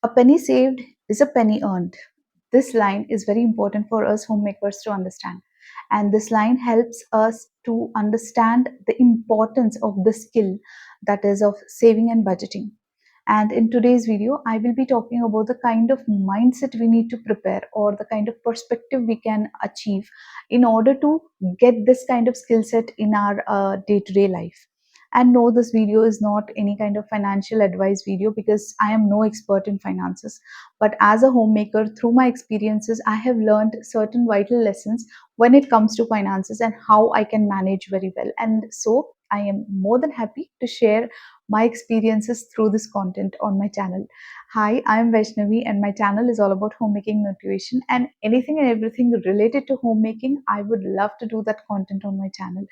A penny saved is a penny earned. This line is very important for us homemakers to understand. And this line helps us to understand the importance of the skill, that is, of saving and budgeting. And in today's video, I will be talking about the kind of mindset we need to prepare, or the kind of perspective we can achieve in order to get this kind of skill set in our day to day life. And no, this video is not any kind of financial advice video, because I am no expert in finances. But as a homemaker, through my experiences, I have learned certain vital lessons when it comes to finances and how I can manage very well. And so I am more than happy to share my experiences through this content on my channel. Hi, I am Vaishnavi, and my channel is all about homemaking motivation and anything and everything related to homemaking. I would love to do that content on my channel.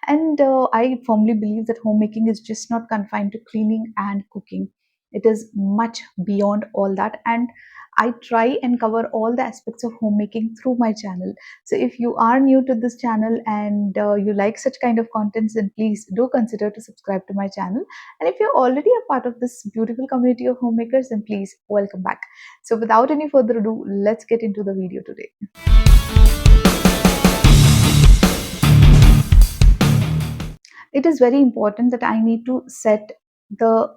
And I firmly believe that homemaking is just not confined to cleaning and cooking. It is much beyond all that. And I try and cover all the aspects of homemaking through my channel. So if you are new to this channel and you like such kind of contents, then please do consider to subscribe to my channel. And if you're already a part of this beautiful community of homemakers, then please welcome back. So without any further ado, let's get into the video today. It is very important that I need to set the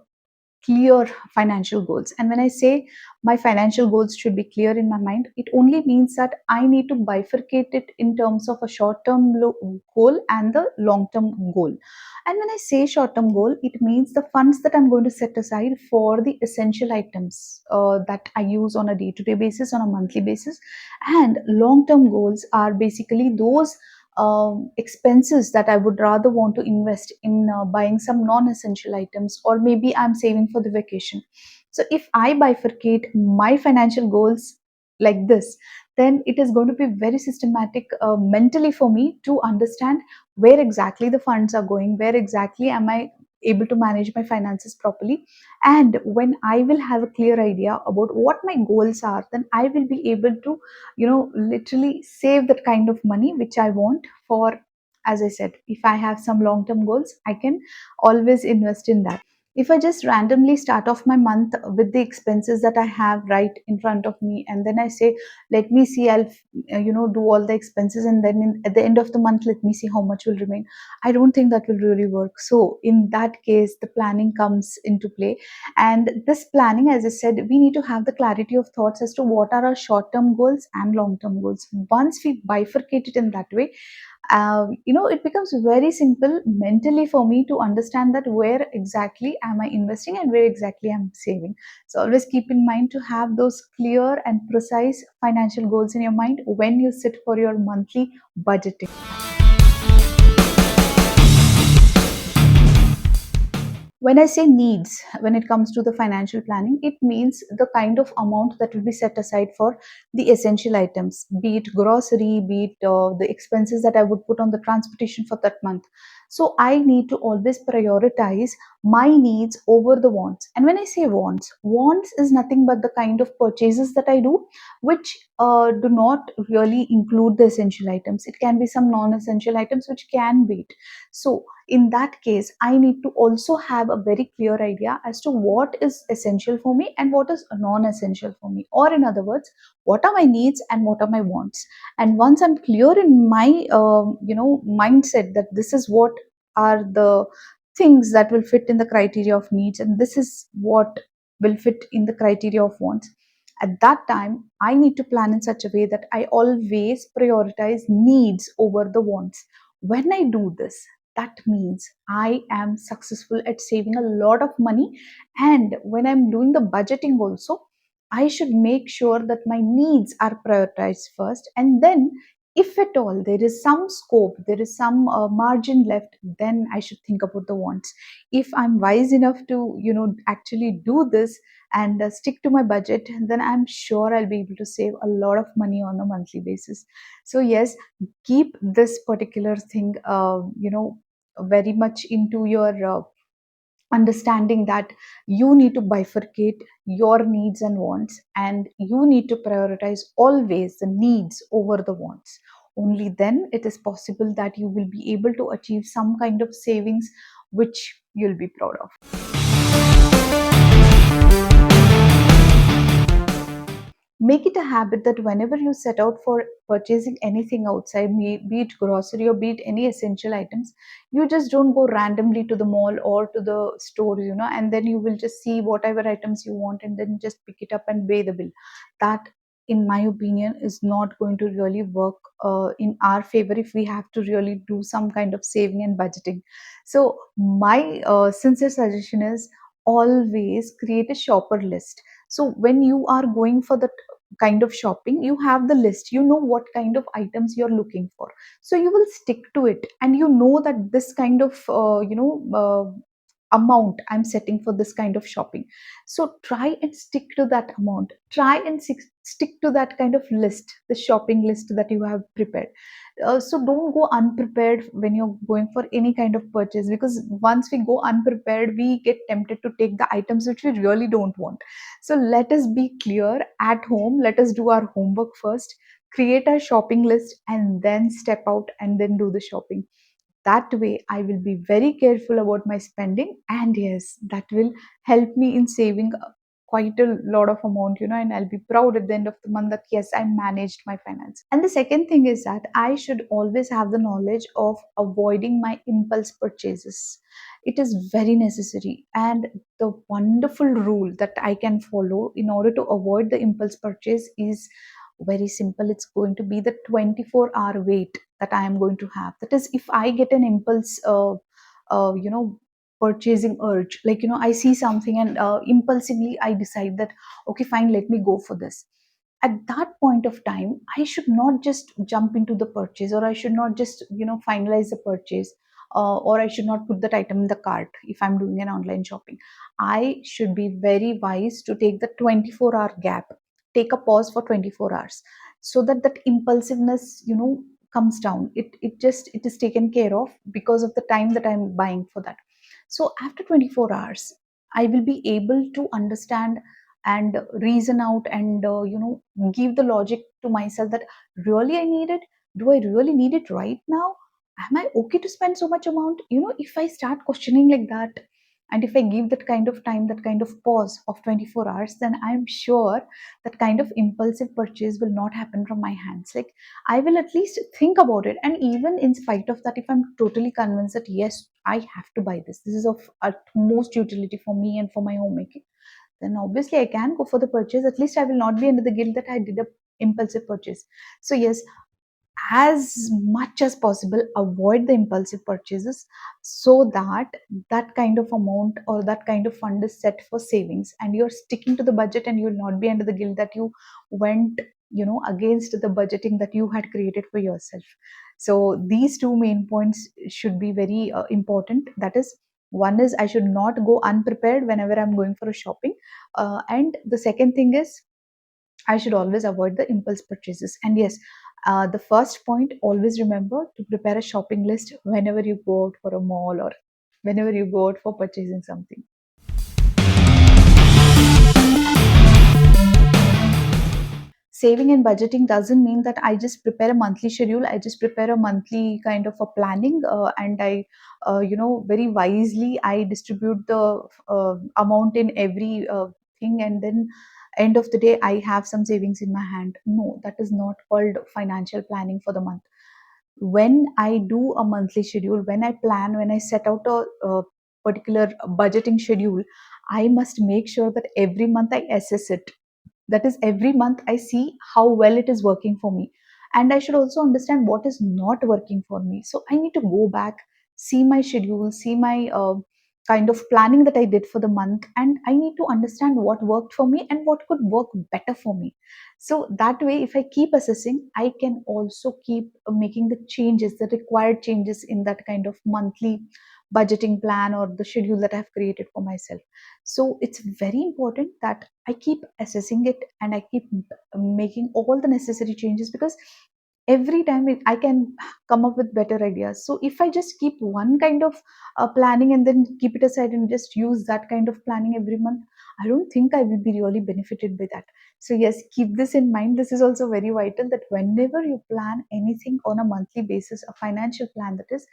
clear financial goals. And when I say my financial goals should be clear in my mind, it only means that I need to bifurcate it in terms of a short term goal and the long term goal. And when I say short term goal, it means the funds that I'm going to set aside for the essential items that I use on a day to day basis, on a monthly basis. And long term goals are basically those expenses that I would rather want to invest in buying some non-essential items, or maybe I'm saving for the vacation. So if I bifurcate my financial goals like this, then it is going to be very systematic mentally for me to understand where exactly the funds are going, where exactly am I able to manage my finances properly. And when I will have a clear idea about what my goals are, then I will be able to literally save that kind of money which I want for. As I said, if I have some long term goals, I can always invest in that. If I just randomly start off my month with the expenses that I have right in front of me, and then I say, let me see, I'll do all the expenses, and then at the end of the month, let me see how much will remain, I don't think that will really work. So in that case, the planning comes into play. And this planning, as I said, we need to have the clarity of thoughts as to what are our short term goals and long term goals. Once we bifurcate it in that way, it becomes very simple mentally for me to understand that where exactly am I investing and where exactly I'm saving. So always keep in mind to have those clear and precise financial goals in your mind when you sit for your monthly budgeting. When I say needs, when it comes to the financial planning, it means the kind of amount that will be set aside for the essential items, be it grocery, be it the expenses that I would put on the transportation for that month. So I need to always prioritize my needs over the wants. And when I say wants is nothing but the kind of purchases that I do, which do not really include the essential items. It can be some non-essential items which can wait. So in that case, I need to also have a very clear idea as to what is essential for me and what is non-essential for me. Or in other words, what are my needs and what are my wants. And once I'm clear in my mindset that this is what are the things that will fit in the criteria of needs, and this is what will fit in the criteria of wants, at that time I need to plan in such a way that I always prioritize needs over the wants. When I do this, that means I am successful at saving a lot of money. And when I'm doing the budgeting also, I should make sure that my needs are prioritized first, and then if at all there is some scope, there is some margin left, then I should think about the wants. If I'm wise enough to actually do this and stick to my budget, then I'm sure I'll be able to save a lot of money on a monthly basis. So yes, keep this particular thing very much into your understanding that you need to bifurcate your needs and wants, and you need to prioritize always the needs over the wants. Only then it is possible that you will be able to achieve some kind of savings which you'll be proud of. make it a habit that whenever you set out for purchasing anything outside, be it grocery or be it any essential items, you just don't go randomly to the mall or to the store, and then you will just see whatever items you want and then just pick it up and pay the bill. That, in my opinion, is not going to really work in our favor if we have to really do some kind of saving and budgeting. So my sincere suggestion is, always create a shopper list. So when you are going for that kind of shopping, you have the list, you know what kind of items you're looking for, so you will stick to it, and you know that this kind of amount I'm setting for this kind of shopping. So try and stick to that amount, try and stick to that kind of list, the shopping list that you have prepared. So don't go unprepared when you're going for any kind of purchase, because once we go unprepared, we get tempted to take the items which we really don't want. So let us be clear at home, let us do our homework first, create a shopping list, and then step out and then do the shopping. That way I will be very careful about my spending, and yes, that will help me in saving quite a lot of amount, and I'll be proud at the end of the month that yes, I managed my finance. And the second thing is that I should always have the knowledge of avoiding my impulse purchases. It is very necessary, and the wonderful rule that I can follow in order to avoid the impulse purchase is very simple. It's going to be the 24-hour wait that I am going to have. That is, if I get an impulse, purchasing urge, like, I see something and impulsively I decide that, okay, fine, let me go for this. At that point of time, I should not just jump into the purchase, or I should not just, finalize the purchase, or I should not put that item in the cart if I'm doing an online shopping. I should be very wise to take the 24-hour gap, take a pause for 24 hours, so that that impulsiveness, comes down. It is taken care of because of the time that I'm buying for that. So after 24 hours, I will be able to understand and reason out and give the logic to myself that really I need it. Do I really need it right now? Am I okay to spend so much amount? If I start questioning like that, and if I give that kind of time, that kind of pause of 24 hours, then I'm sure that kind of impulsive purchase will not happen from my hands. Like, I will at least think about it, and even in spite of that, if I'm totally convinced that yes, I have to buy this, this is of utmost utility for me and for my homemaking, then obviously I can go for the purchase. At least I will not be under the guilt that I did a impulsive purchase. So yes, as much as possible, avoid the impulsive purchases, so that that kind of amount or that kind of fund is set for savings, and you're sticking to the budget, and you will not be under the guilt that you went, against the budgeting that you had created for yourself. So these two main points should be very important. That is, one is I should not go unprepared whenever I'm going for a shopping, and the second thing is I should always avoid the impulse purchases. And yes, the first point, always remember to prepare a shopping list whenever you go out for a mall or whenever you go out for purchasing something. Saving and budgeting doesn't mean that I just prepare a monthly schedule, I just prepare a monthly kind of a planning, and I, very wisely, I distribute the amount in every thing, and then end of the day, I have some savings in my hand. No, that is not called financial planning for the month. When I do a monthly schedule, when I plan, when I set out a particular budgeting schedule, I must make sure that every month I assess it. That is, every month I see how well it is working for me. And I should also understand what is not working for me. So I need to go back, see my schedule, see my kind of planning that I did for the month. And I need to understand what worked for me and what could work better for me. So that way, if I keep assessing, I can also keep making the changes, the required changes in that kind of monthly budgeting plan or the schedule that I've created for myself. So it's very important that I keep assessing it and I keep making all the necessary changes, because every time I can come up with better ideas. So if I just keep one kind of planning and then keep it aside and just use that kind of planning every month, I don't think I will be really benefited by that. So yes, keep this in mind. This is also very vital, that whenever you plan anything on a monthly basis, a financial plan, that is,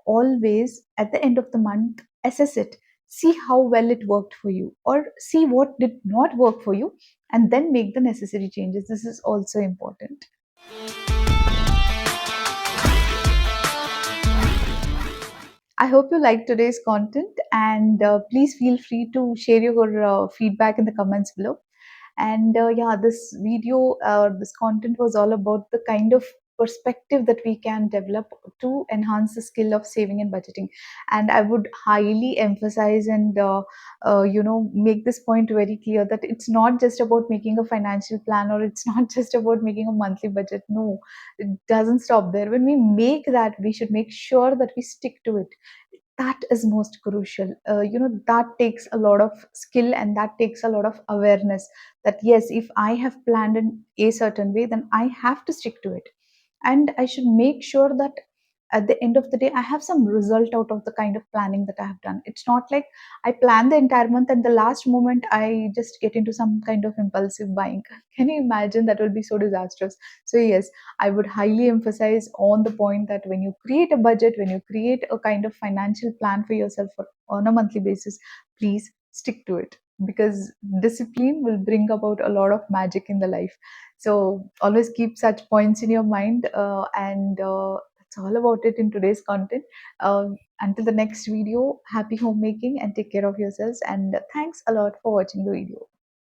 always at the end of the month assess it, see how well it worked for you, or see what did not work for you, and then make the necessary changes. This is also important. I hope you liked today's content, and please feel free to share your feedback in the comments below. And yeah, this video, this content was all about the kind of perspective that we can develop to enhance the skill of saving and budgeting. And I would highly emphasize and make this point very clear that it's not just about making a financial plan, or it's not just about making a monthly budget. No, it doesn't stop there. When we make that, we should make sure that we stick to it. That is most crucial. That takes a lot of skill, and that takes a lot of awareness, that yes, if I have planned in a certain way, then I have to stick to it, and I should make sure that at the end of the day I have some result out of the kind of planning that I have done. It's not like I plan the entire month and the last moment I just get into some kind of impulsive buying. Can you imagine? That will be so disastrous. So yes, I would highly emphasize on the point that when you create a budget, when you create a kind of financial plan for yourself on a monthly basis, please stick to it, because discipline will bring about a lot of magic in the life. So always keep such points in your mind, and that's all about it in today's content. Until the next video, happy homemaking and take care of yourselves. And thanks a lot for watching the video.